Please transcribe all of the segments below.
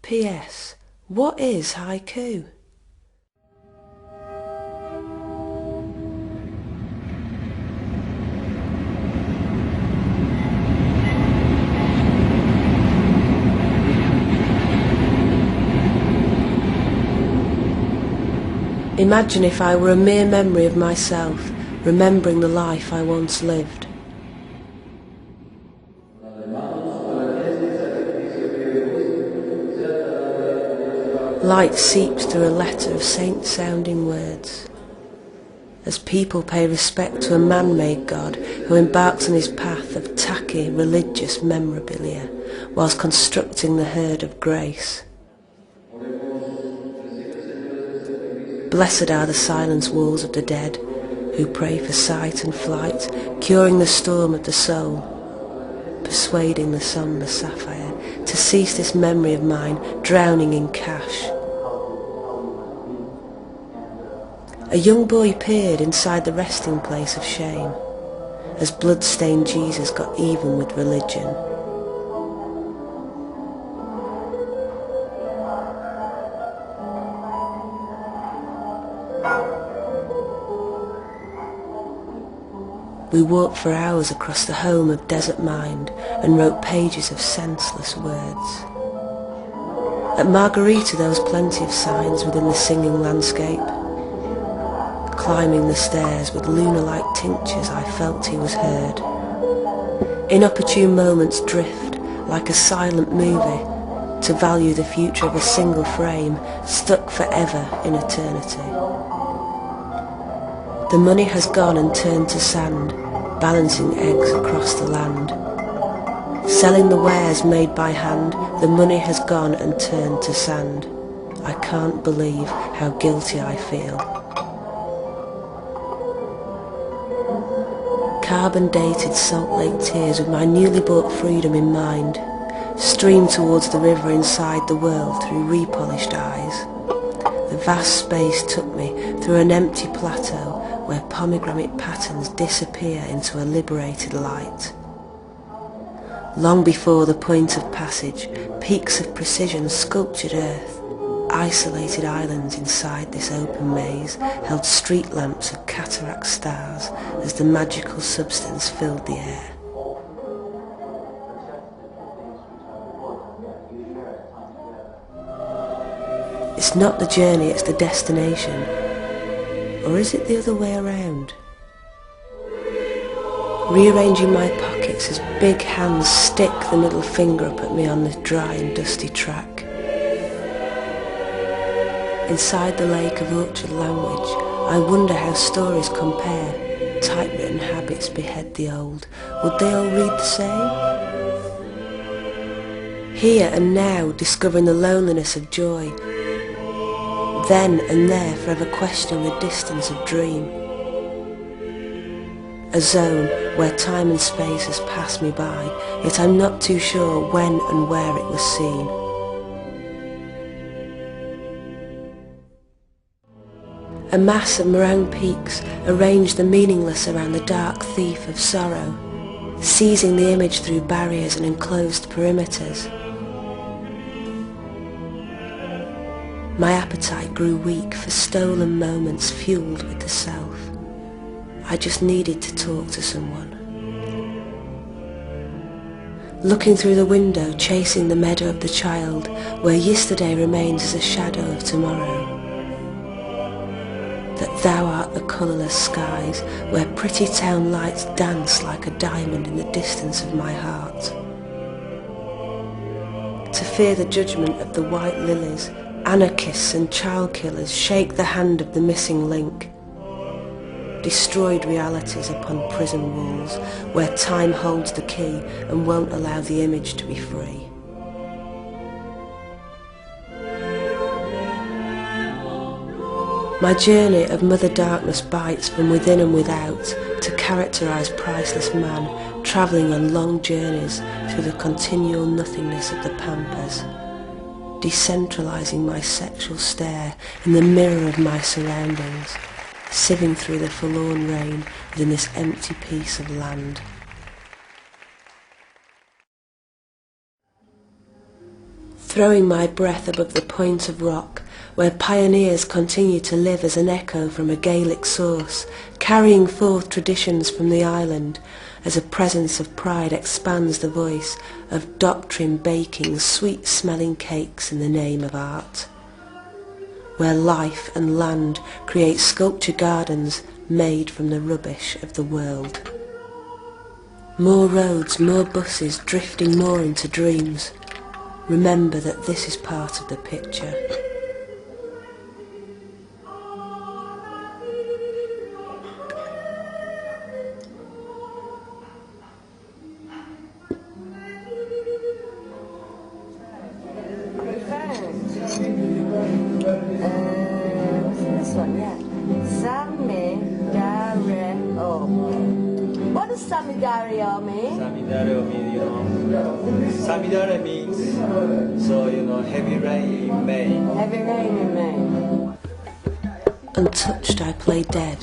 P.S. What is haiku? Imagine if I were a mere memory of myself, remembering the life I once lived. Light seeps through a letter of saint-sounding words. As people pay respect to a man-made God who embarks on his path of tacky religious memorabilia whilst constructing the herd of grace. Blessed are the silence walls of the dead, who pray for sight and flight, curing the storm of the soul, persuading the sombre sapphire to cease this memory of mine, drowning in cash. A young boy peered inside the resting place of shame, as blood-stained Jesus got even with religion. We walked for hours across the home of desert mind and wrote pages of senseless words. At Margarita there was plenty of signs within the singing landscape. Climbing the stairs with lunar-like tinctures I felt he was heard. Inopportune moments drift like a silent movie to value the future of a single frame stuck forever in eternity. The money has gone and turned to sand, balancing eggs across the land. Selling the wares made by hand, the money has gone and turned to sand. I can't believe how guilty I feel. Carbon-dated Salt Lake tears with my newly bought freedom in mind stream towards the river inside the world through repolished eyes. The vast space took me through an empty plateau where pomegranate patterns disappear into a liberated light. Long before the point of passage, peaks of precision sculptured earth, isolated islands inside this open maze held street lamps of cataract stars as the magical substance filled the air. It's not the journey, it's the destination. Or is it the other way around? Rearranging my pockets as big hands stick the middle finger up at me on the dry and dusty track. Inside the lake of orchard language, I wonder how stories compare. Typewritten habits behead the old. Would they all read the same? Here and now, discovering the loneliness of joy. Then and there, forever questioning the distance of dream. A zone where time and space has passed me by, yet I'm not too sure when and where it was seen. A mass of meringue peaks arrange the meaningless around the dark thief of sorrow, seizing the image through barriers and enclosed perimeters. My appetite grew weak for stolen moments fueled with the self. I just needed to talk to someone. Looking through the window, chasing the meadow of the child, where yesterday remains as a shadow of tomorrow. That thou art the colourless skies, where pretty town lights dance like a diamond in the distance of my heart. To fear the judgment of the white lilies, anarchists and child killers shake the hand of the missing link. Destroyed realities upon prison walls, where time holds the key and won't allow the image to be free. My journey of Mother Darkness bites from within and without to characterise priceless man, travelling on long journeys through the continual nothingness of the pampas, decentralising my sexual stare in the mirror of my surroundings, sieving through the forlorn rain within this empty piece of land. throwing my breath above the point of rock, where pioneers continue to live as an echo from a Gaelic source, carrying forth traditions from the island, as a presence of pride expands the voice of doctrine baking sweet-smelling cakes in the name of art. Where life and land create sculpture gardens made from the rubbish of the world. More roads, more buses, drifting more into dreams. Remember that this is part of the picture. This one, yeah. Samidario. What does Samidario mean? Samidario means, Samidare means, heavy rain in May. Heavy rain in May. Untouched I play dead,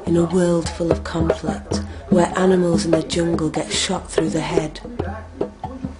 in a world full of conflict, where animals in the jungle get shot through the head.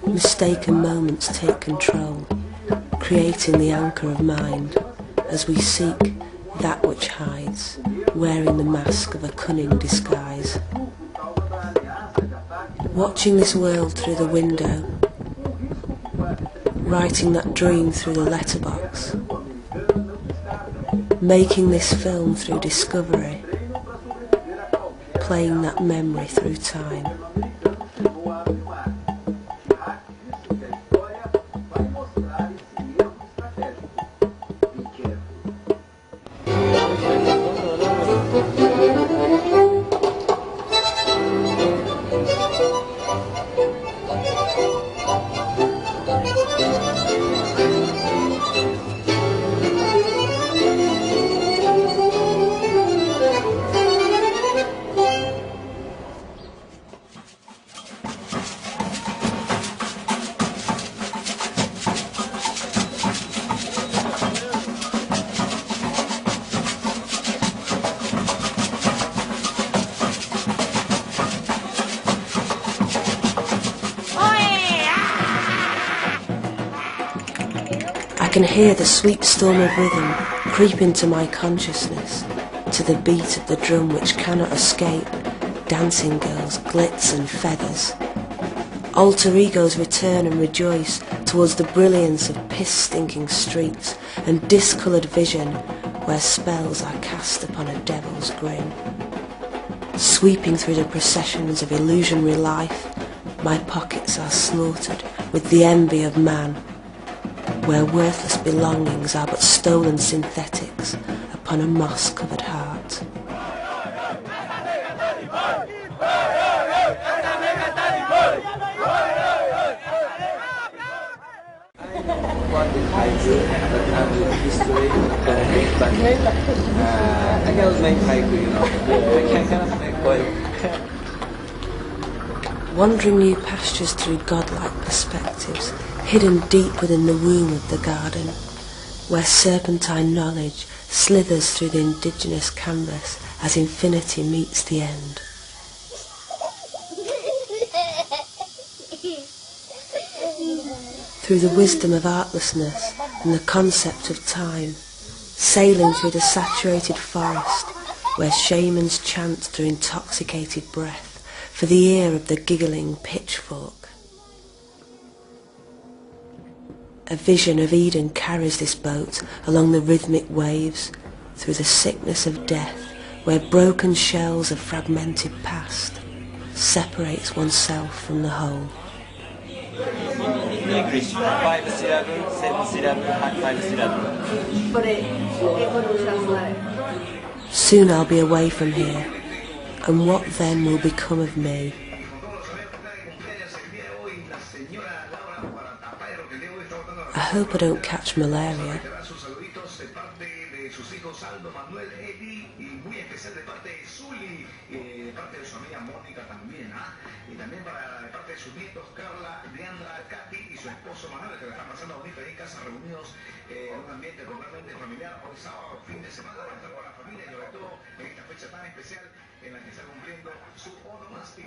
Mistaken moments take control, creating the anchor of mind, as we seek that which hides, wearing the mask of a cunning disguise. Watching this world through the window, writing that dream through the letterbox, making this film through discovery, playing that memory through time. I can hear the sweet storm of rhythm creep into my consciousness, to the beat of the drum which cannot escape, dancing girls, glitz and feathers. Alter egos return and rejoice towards the brilliance of piss-stinking streets and discoloured vision where spells are cast upon a devil's grin. Sweeping through the processions of illusionary life, my pockets are slaughtered with the envy of man, where worthless belongings are but stolen synthetics upon a moss-covered heart. Haiku, but I'm history, but I cannot make haiku, I cannot make poem. Wandering new pastures through godlike perspectives, hidden deep within the womb of the garden, where serpentine knowledge slithers through the indigenous canvas as infinity meets the end. Through the wisdom of artlessness and the concept of time, sailing through the saturated forest, where shamans chant through intoxicated breath, for the ear of the giggling pitchfork. A vision of Eden carries this boat along the rhythmic waves, through the sickness of death, where broken shells of fragmented past separates oneself from the whole. English, 5 syllable, 7 syllable, 5 syllable. But it will translate. Soon I'll be away from here, and what then will become of me? I hope I don't catch malaria. En un ambiente totalmente familiar, hoy sábado, fin de semana, para estar con la familia y sobre todo en esta fecha tan especial en la que está cumpliendo su onomástico.